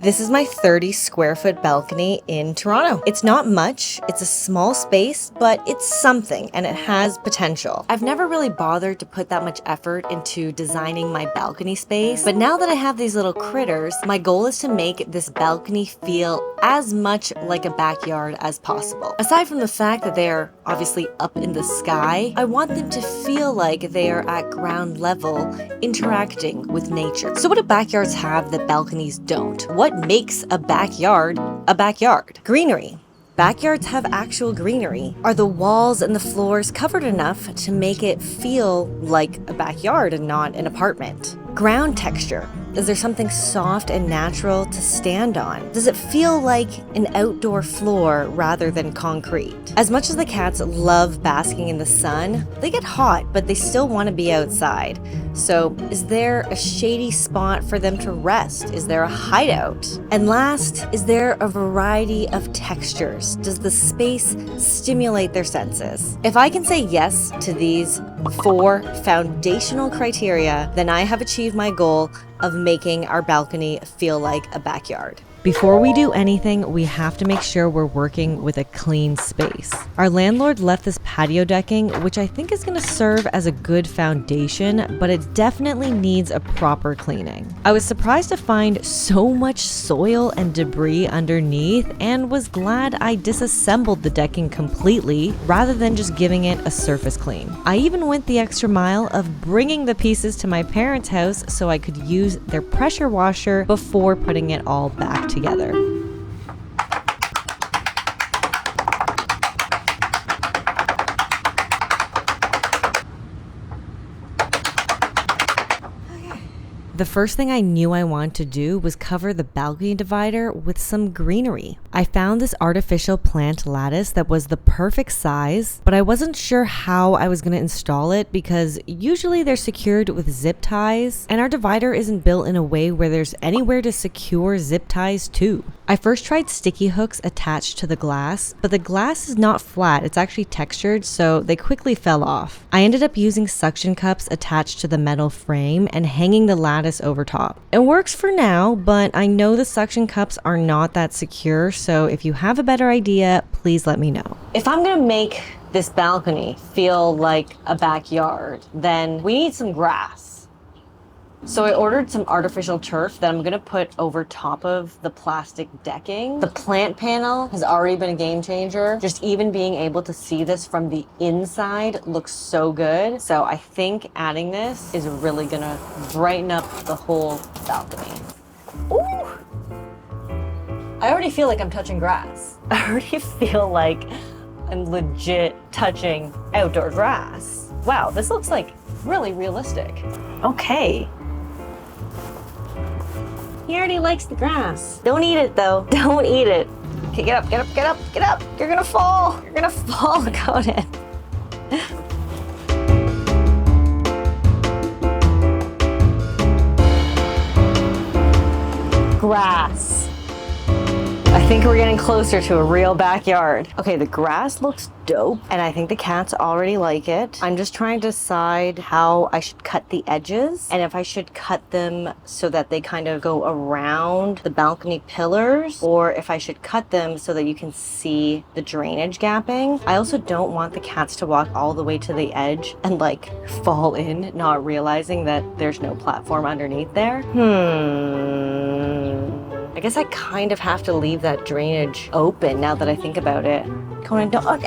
This is my 30 square foot balcony in Toronto. It's not much, it's a small space, but it's something and it has potential. I've never really bothered to put that much effort into designing my balcony space, but now that I have these little critters, my goal is to make this balcony feel as much like a backyard as possible. Aside from the fact that they're obviously up in the sky, I want them to feel like they are at ground level interacting with nature. So what do backyards have that balconies don't? What makes a backyard a backyard? Greenery. Backyards have actual greenery. Are the walls and the floors covered enough to make it feel like a backyard and not an apartment? Ground texture. Is there something soft and natural to stand on? Does it feel like an outdoor floor rather than concrete? As much as the cats love basking in the sun, they get hot, but they still want to be outside. So is there a shady spot for them to rest? Is there a hideout? And last, is there a variety of textures? Does the space stimulate their senses? If I can say yes to these 4 foundational criteria, then I have achieved my goal of making our balcony feel like a backyard. Before we do anything, we have to make sure we're working with a clean space. Our landlord left this patio decking, which I think is going to serve as a good foundation, but it definitely needs a proper cleaning. I was surprised to find so much soil and debris underneath and was glad I disassembled the decking completely rather than just giving it a surface clean. I even went the extra mile of bringing the pieces to my parents' house so I could use their pressure washer before putting it all back together. The first thing I knew I wanted to do was cover the balcony divider with some greenery. I found this artificial plant lattice that was the perfect size, but I wasn't sure how I was going to install it because usually they're secured with zip ties, and our divider isn't built in a way where there's anywhere to secure zip ties to. I first tried sticky hooks attached to the glass, but the glass is not flat, it's actually textured, so they quickly fell off. I ended up using suction cups attached to the metal frame and hanging the lattice over top. It works for now, but I know the suction cups are not that secure, so if you have a better idea, please let me know. If I'm gonna make this balcony feel like a backyard, then we need some grass. So I ordered some artificial turf that I'm gonna put over top of the plastic decking. The plant panel has already been a game changer. Just even being able to see this from the inside looks so good. So I think adding this is really gonna brighten up the whole balcony. Ooh! I already feel like I'm touching grass. I already feel like I'm legit touching outdoor grass. Wow, this looks like really realistic. Okay. He already likes the grass. Don't eat it though. Don't eat it. Okay, get up, get up, get up, get up. You're gonna fall. You're gonna fall, Conan. Grass. I think we're getting closer to a real backyard. Okay, the grass looks dope, and I think the cats already like it. I'm just trying to decide how I should cut the edges, and if I should cut them so that they kind of go around the balcony pillars, or if I should cut them so that you can see the drainage gapping. I also don't want the cats to walk all the way to the edge and like fall in, not realizing that there's no platform underneath there. I guess I kind of have to leave that drainage open now that I think about it. Conan, don't,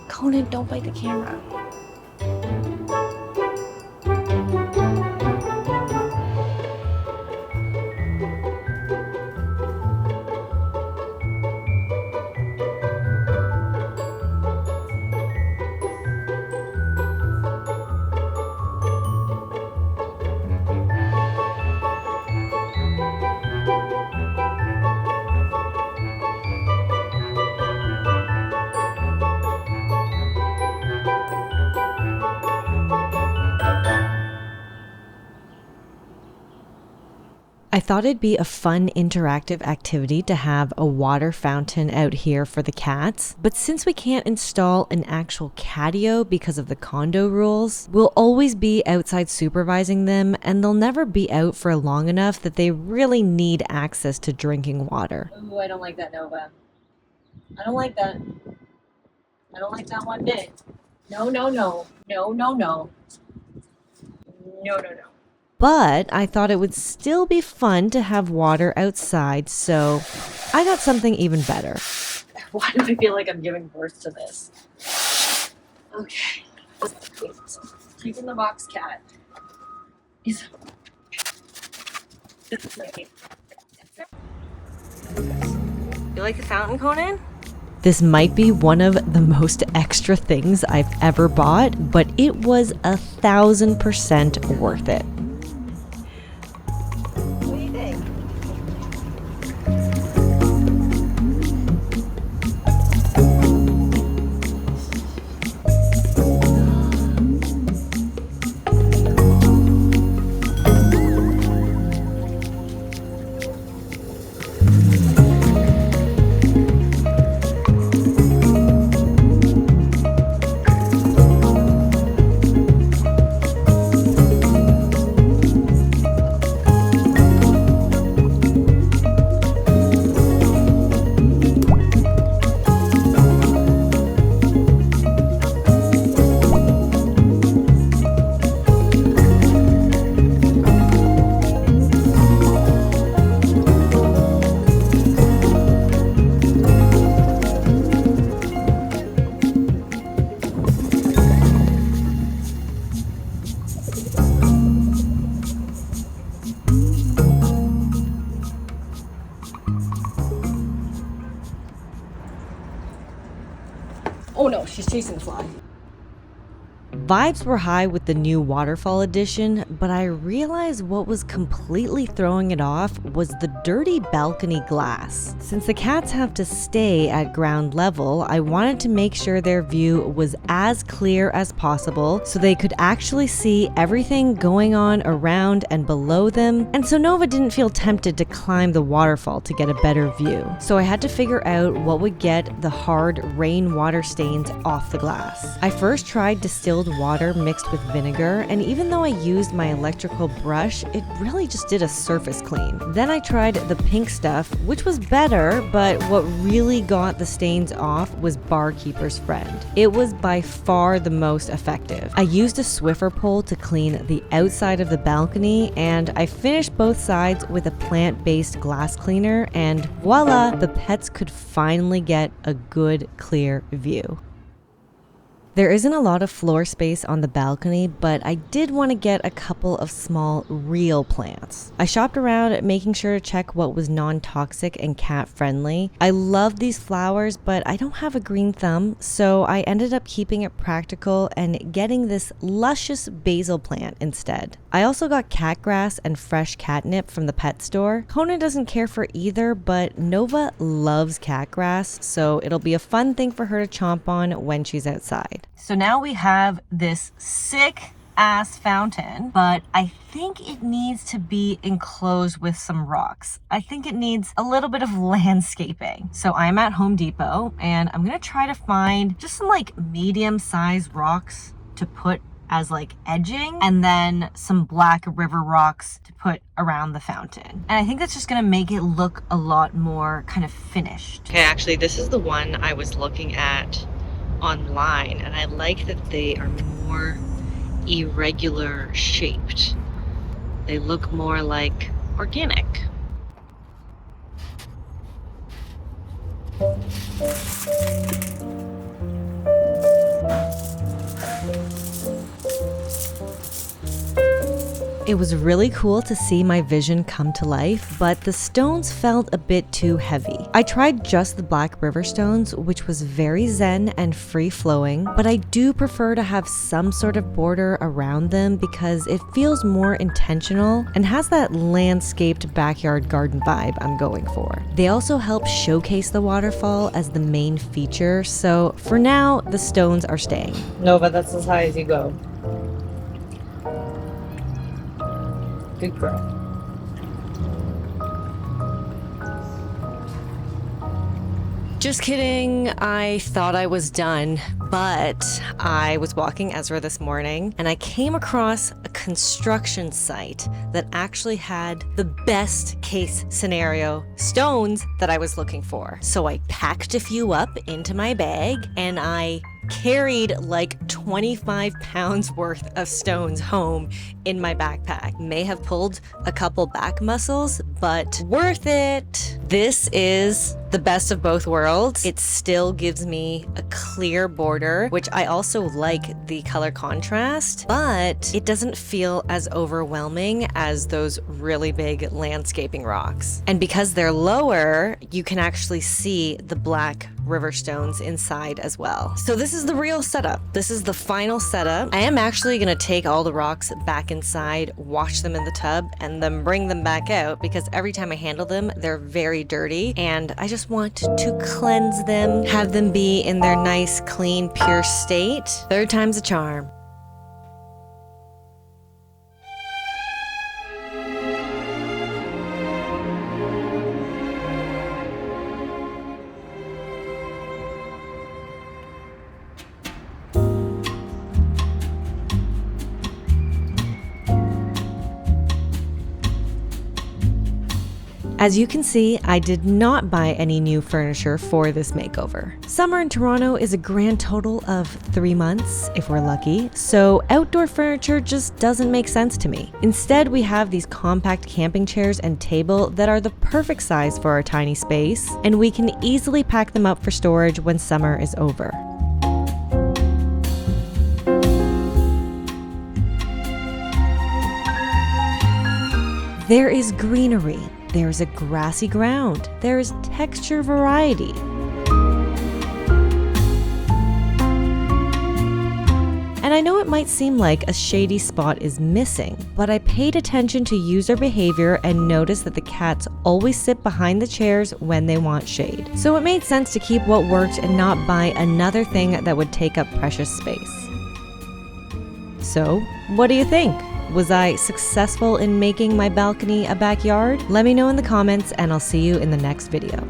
Conan, don't bite the camera. I thought it'd be a fun interactive activity to have a water fountain out here for the cats, but since we can't install an actual catio because of the condo rules, we'll always be outside supervising them, and they'll never be out for long enough that they really need access to drinking water. Ooh, I don't like that, Nova. I don't like that. I don't like that one bit. No, no, no. No, no, no. No, no, no. But I thought it would still be fun to have water outside, so I got something even better. Why do I feel like I'm giving birth to this? Okay. Keeping the box cat. You like the fountain, Conan? This might be one of the most extra things I've ever bought, but it was 1,000% worth it. What do you think? Oh no, she's chasing the fly. Vibes were high with the new waterfall edition, but I realized what was completely throwing it off was the dirty balcony glass. Since the cats have to stay at ground level, I wanted to make sure their view was as clear as possible so they could actually see everything going on around and below them, and so Nova didn't feel tempted to climb the waterfall to get a better view. So I had to figure out what would get the hard rainwater stains off the glass. I first tried distilled water mixed with vinegar, and even though I used my electrical brush, it really just did a surface clean. Then I tried the pink stuff, which was better, but what really got the stains off was Barkeeper's Friend. It was by far the most effective. I used a Swiffer pole to clean the outside of the balcony, and I finished both sides with a plant-based glass cleaner, and voila, the pets could finally get a good, clear view. There isn't a lot of floor space on the balcony, but I did want to get a couple of small, real plants. I shopped around making sure to check what was non-toxic and cat-friendly. I love these flowers, but I don't have a green thumb, so I ended up keeping it practical and getting this luscious basil plant instead. I also got cat grass and fresh catnip from the pet store. Kona doesn't care for either, but Nova loves cat grass, so it'll be a fun thing for her to chomp on when she's outside. So now we have this sick ass fountain, but I think it needs to be enclosed with some rocks. I think it needs a little bit of landscaping. So I'm at Home Depot and I'm gonna try to find just some like medium-sized rocks to put as like edging, and then some black river rocks to put around the fountain. And I think that's just gonna make it look a lot more kind of finished. Okay, actually this is the one I was looking at online, and I like that they are more irregular shaped. They look more like organic. It was really cool to see my vision come to life, but the stones felt a bit too heavy. I tried just the black river stones, which was very zen and free-flowing, but I do prefer to have some sort of border around them because it feels more intentional and has that landscaped backyard garden vibe I'm going for. They also help showcase the waterfall as the main feature, so for now, the stones are staying. Nova, that's as high as you go. Good girl. Just kidding, I thought I was done, but I was walking Ezra this morning and I came across a construction site that actually had the best case scenario stones that I was looking for. So I packed a few up into my bag and I carried like 25 pounds worth of stones home in my backpack. May have pulled a couple back muscles, but worth it. This is the best of both worlds. It still gives me a clear border, which I also like the color contrast, but it doesn't feel as overwhelming as those really big landscaping rocks. And because they're lower, you can actually see the black river stones inside as well. So this is the real setup. This is the final setup. I am actually gonna take all the rocks back inside, wash them in the tub, and then bring them back out because every time I handle them, they're very dirty and I just want to cleanse them, have them be in their nice, clean, pure state. Third time's a charm. As you can see, I did not buy any new furniture for this makeover. Summer in Toronto is a grand total of 3 months, if we're lucky, so outdoor furniture just doesn't make sense to me. Instead, we have these compact camping chairs and table that are the perfect size for our tiny space, and we can easily pack them up for storage when summer is over. There is greenery. There's a grassy ground. There is texture variety. And I know it might seem like a shady spot is missing, but I paid attention to user behavior and noticed that the cats always sit behind the chairs when they want shade. So it made sense to keep what worked and not buy another thing that would take up precious space. So, what do you think? Was I successful in making my balcony a backyard? Let me know in the comments and I'll see you in the next video.